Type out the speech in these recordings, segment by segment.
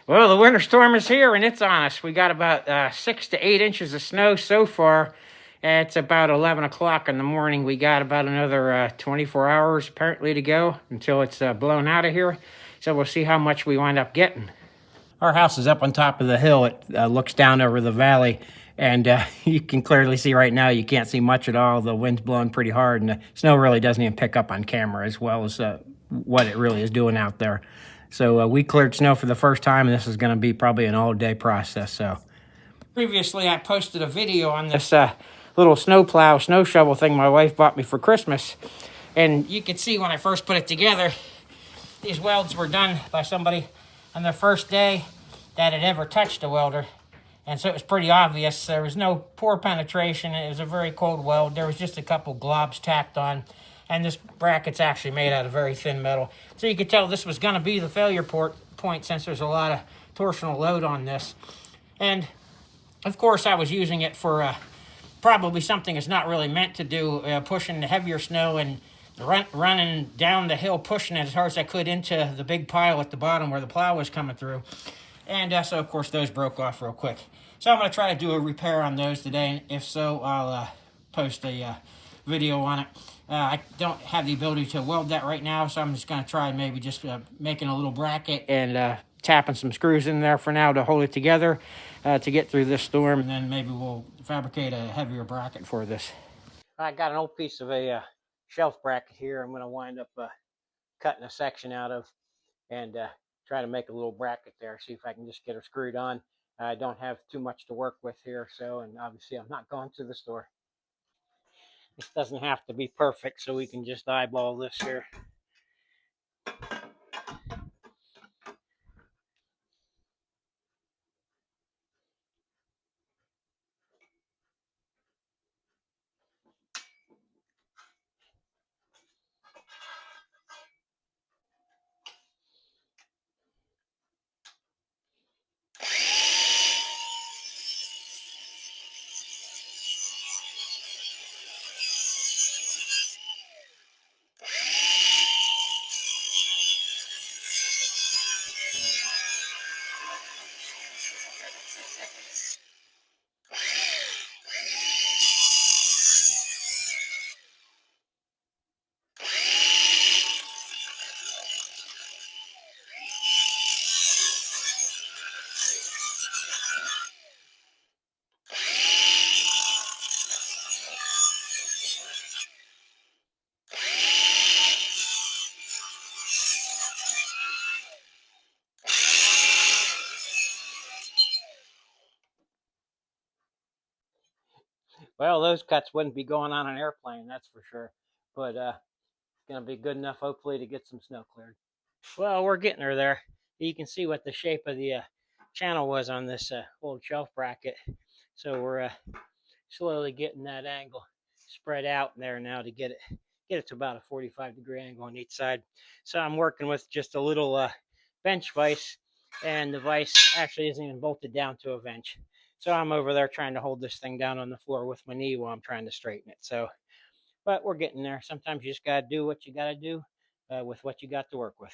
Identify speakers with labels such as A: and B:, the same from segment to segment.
A: Well, the winter storm is here and it's on us. We got about 6 to 8 inches of snow so far. It's about 11 o'clock in the morning. We got about another 24 hours apparently to go until it's blown out of here. So we'll see how much we wind up getting. Our house is up on top of the hill. It looks down over the valley, and you can clearly see right now you can't see much at all. The wind's blowing pretty hard, and the snow really doesn't even pick up on camera as well as what it really is doing out there. So we cleared snow for the first time, and this is going to be probably an all-day process. So previously, I posted a video on this little snow shovel thing my wife bought me for Christmas, and you can see when I first put it together, these welds were done by somebody on their first day that had ever touched a welder. And so it was pretty obvious. There was no pore penetration. It was a very cold weld. There was just a couple globs tacked on. And this bracket's actually made out of very thin metal. So you could tell this was going to be the failure point since there's a lot of torsional load on this. And, of course, I was using it for probably something it's not really meant to do, pushing the heavier snow and running down the hill, pushing it as hard as I could into the big pile at the bottom where the plow was coming through. And so, of course, those broke off real quick. So I'm going to try to do a repair on those today. And if so, I'll post a video on it. I don't have the ability to weld that right now, so I'm just going to try maybe just making a little bracket and tapping some screws in there for now to hold it together to get through this storm. And then maybe we'll fabricate a heavier bracket for this. I got an old piece of a shelf bracket here I'm going to wind up cutting a section out of and try to make a little bracket there, see if I can just get her screwed on. I don't have too much to work with here, so, and obviously I'm not going to the store. This doesn't have to be perfect, so we can just eyeball this here. Well, those cuts wouldn't be going on an airplane, that's for sure. But it's going to be good enough, hopefully, to get some snow cleared. Well, we're getting her there. You can see what the shape of the channel was on this old shelf bracket. So we're slowly getting that angle spread out there now to get it to about a 45-degree angle on each side. So I'm working with just a little bench vise, and the vise actually isn't even bolted down to a bench. So I'm over there trying to hold this thing down on the floor with my knee while I'm trying to straighten it. So, but we're getting there. Sometimes you just got to do what you got to do with what you got to work with.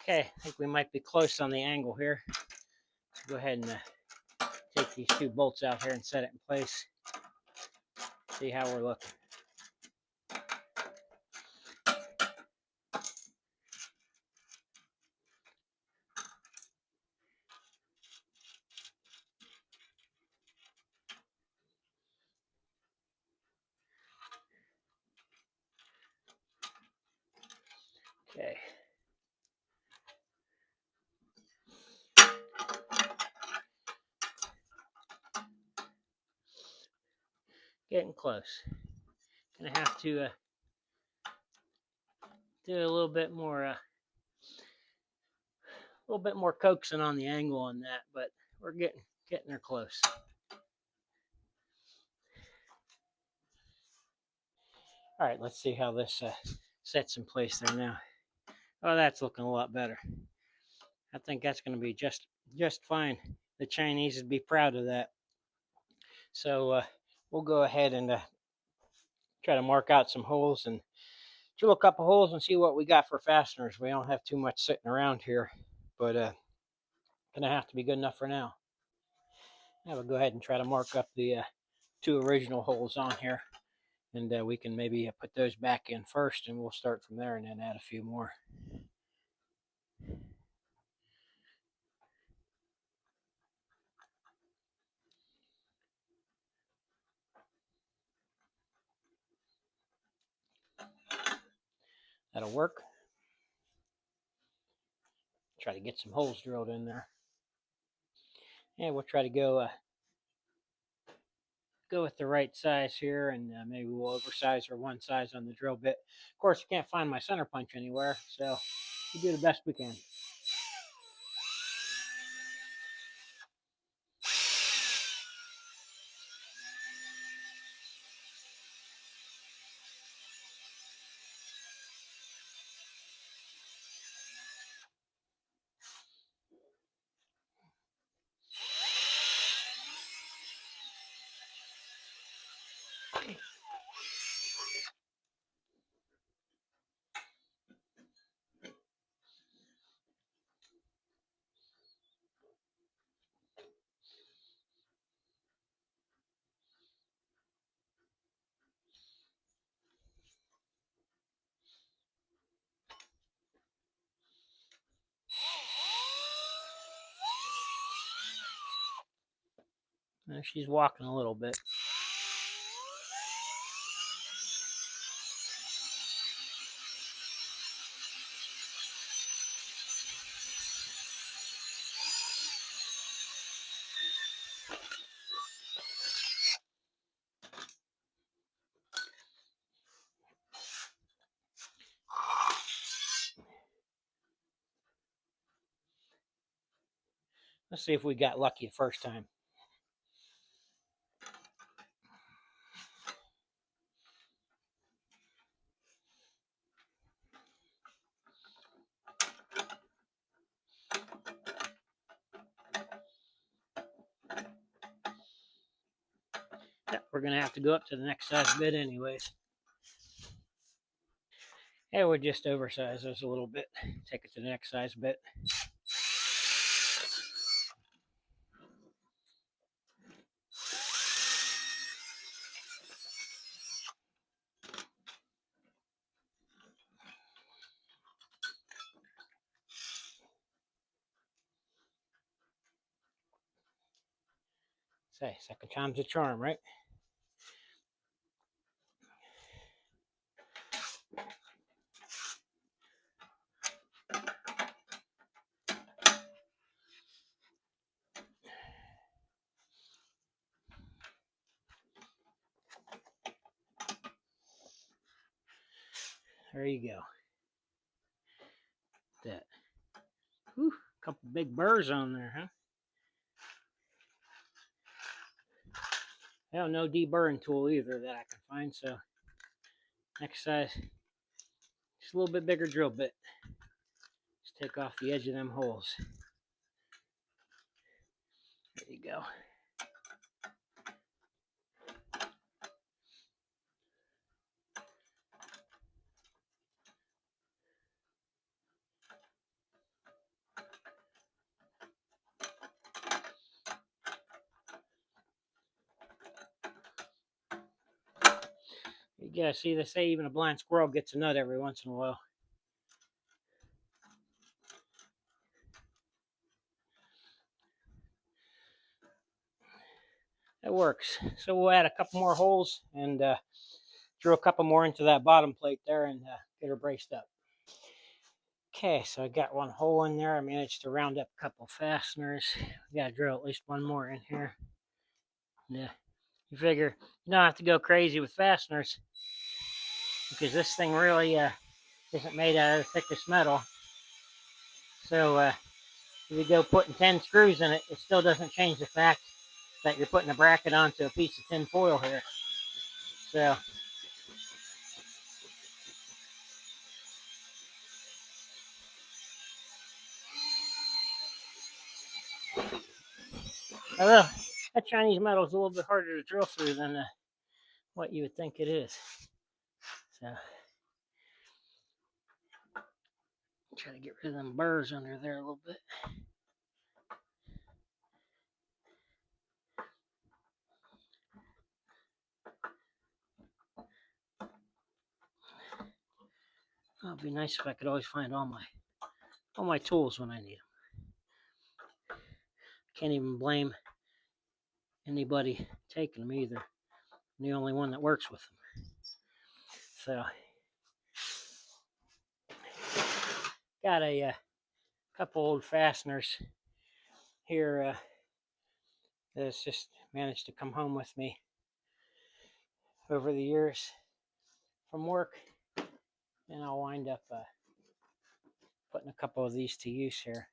A: Okay, I think we might be close on the angle here. Let's go ahead and take these two bolts out here and set it in place. See how we're looking. Okay. Getting close. Gonna have to do a little bit more coaxing on the angle on that, but we're getting there close. All right, let's see how this sets in place there now. Oh, that's looking a lot better. I think that's going to be just fine. The Chinese would be proud of that. So we'll go ahead and try to mark out some holes and drill a couple holes and see what we got for fasteners. We don't have too much sitting around here, but gonna have to be good enough for now. I will go ahead and try to mark up the 2 original holes on here, and we can maybe put those back in first, and we'll start from there and then add a few more. That'll work. Try to get some holes drilled in there. And we'll try to go with the right size here, and maybe we'll oversize or one size on the drill bit. Of course, you can't find my center punch anywhere, so we do the best we can. She's walking a little bit. Let's see if we got lucky the first time. Yeah, we're going to have to go up to the next size bit anyways. Yeah, we'll just oversize this a little bit. Take it to the next size bit. Say, second time's a charm, right? There you go. That. Whew, couple big burrs on there, huh? Well, no deburring tool either that I can find, so next size, just a little bit bigger drill bit. Just take off the edge of them holes. There you go. You gotta see, they say even a blind squirrel gets a nut every once in a while. That works. So we'll add a couple more holes and drill a couple more into that bottom plate there and get her braced up. Okay, so I got one hole in there. I managed to round up a couple fasteners. We gotta drill at least one more in here. Yeah, you figure you don't have to go crazy with fasteners because this thing really isn't made out of the thickest metal. So if you go putting 10 screws in it, it still doesn't change the fact that you're putting a bracket onto a piece of tin foil here. So although that Chinese metal is a little bit harder to drill through than what you would think it is. So try to get rid of them burrs under there a little bit. Well, it'd be nice if I could always find all my tools when I need them. Can't even blame anybody taking them either. I'm the only one that works with them. So, got a couple old fasteners here that's just managed to come home with me over the years from work, and I'll wind up putting a couple of these to use here.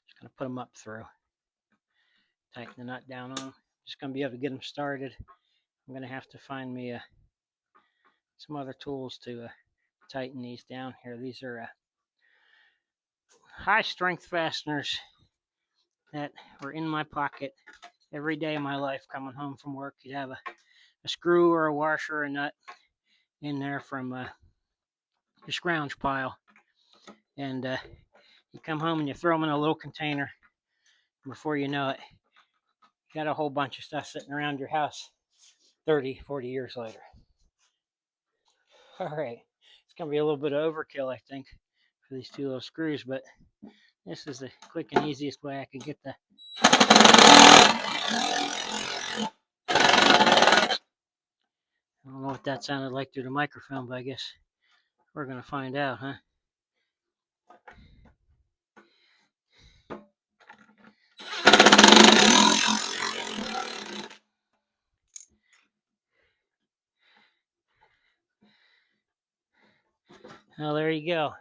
A: Just gonna put them up through, tighten the nut down on them. Just gonna be able to get them started. I'm gonna have to find me some other tools to tighten these down here. These are high strength fasteners that were in my pocket every day of my life coming home from work. You'd have a screw or a washer or a nut in there from your scrounge pile, and you come home and you throw them in a little container. Before you know it, you got a whole bunch of stuff sitting around your house 30, 40 years later. All right, it's gonna be a little bit of overkill, I think, for these two little screws, but this is the quick and easiest way I can get the I don't know what that sounded like through the microphone, but I guess we're gonna find out, huh? Well, there you go.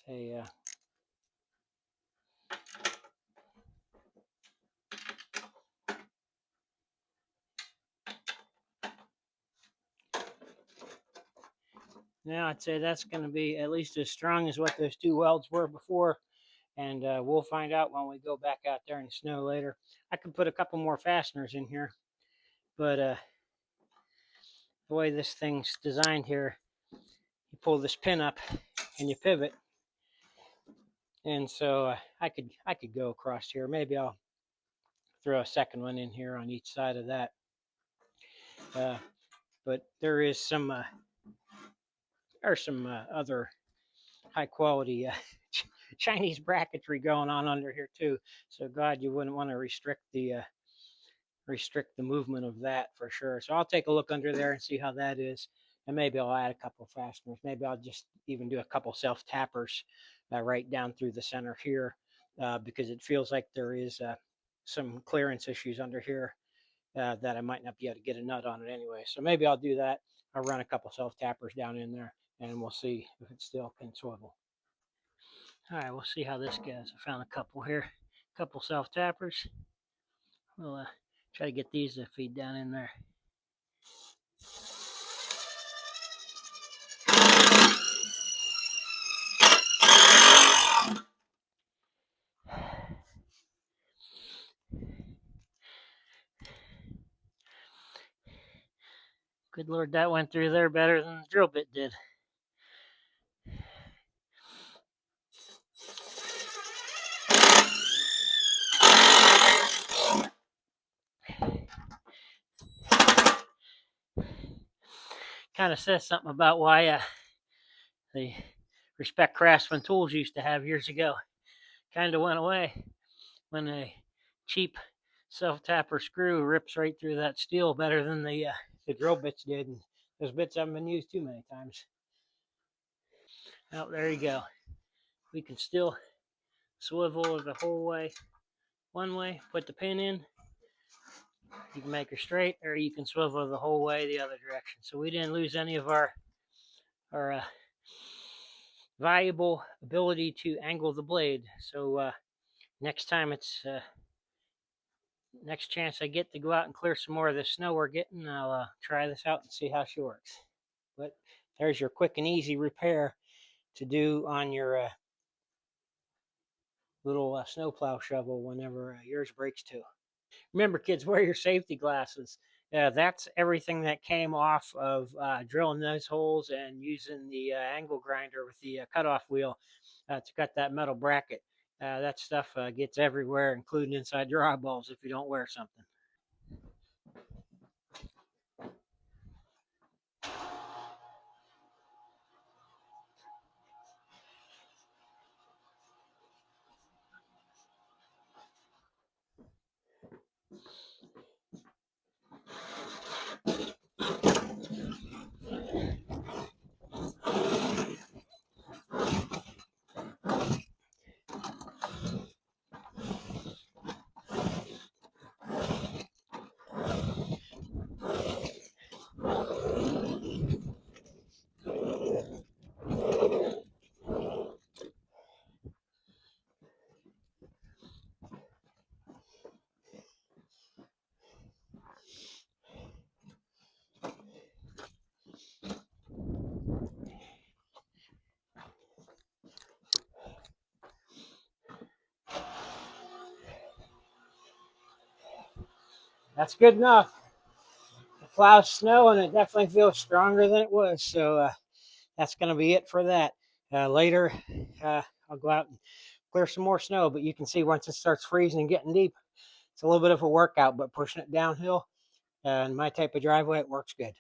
A: Say, now I'd say that's going to be at least as strong as what those two welds were before, and we'll find out when we go back out there in the snow later. I could put a couple more fasteners in here, but the way this thing's designed here, you pull this pin up and you pivot, and so I could go across here. Maybe I'll throw a second one in here on each side of that. But there is some other high quality Chinese bracketry going on under here too. So God, you wouldn't want to restrict the movement of that for sure. So I'll take a look under there and see how that is, and maybe I'll add a couple of fasteners. Maybe I'll just even do a couple self tappers right down through the center here, because it feels like there is some clearance issues under here that I might not be able to get a nut on it anyway. So maybe I'll do that. I'll run a couple self tappers down in there, and we'll see if it still can swivel. All right, we'll see how this goes. I found a couple here, a couple self tappers. We'll try to get these to feed down in there. Good Lord, that went through there better than the drill bit did. Kind of says something about why the respect Craftsman tools used to have years ago kind of went away when a cheap self-tapper screw rips right through that steel better than the drill bits did, and those bits haven't been used too many times. Oh, there you go. We can still swivel the whole way. One way, put the pin in. You can make her straight, or you can swivel the whole way the other direction. So we didn't lose any of our valuable ability to angle the blade. So next time next chance I get to go out and clear some more of the snow we're getting, I'll try this out and see how she works. But there's your quick and easy repair to do on your little snowplow shovel whenever yours breaks too. Remember, kids, wear your safety glasses. That's everything that came off of drilling those holes and using the angle grinder with the cutoff wheel to cut that metal bracket. That stuff gets everywhere, including inside your eyeballs if you don't wear something. That's good enough. The plow's snow, and it definitely feels stronger than it was. So that's going to be it for that. Later, I'll go out and clear some more snow, but you can see once it starts freezing and getting deep, it's a little bit of a workout, but pushing it downhill and my type of driveway, it works good.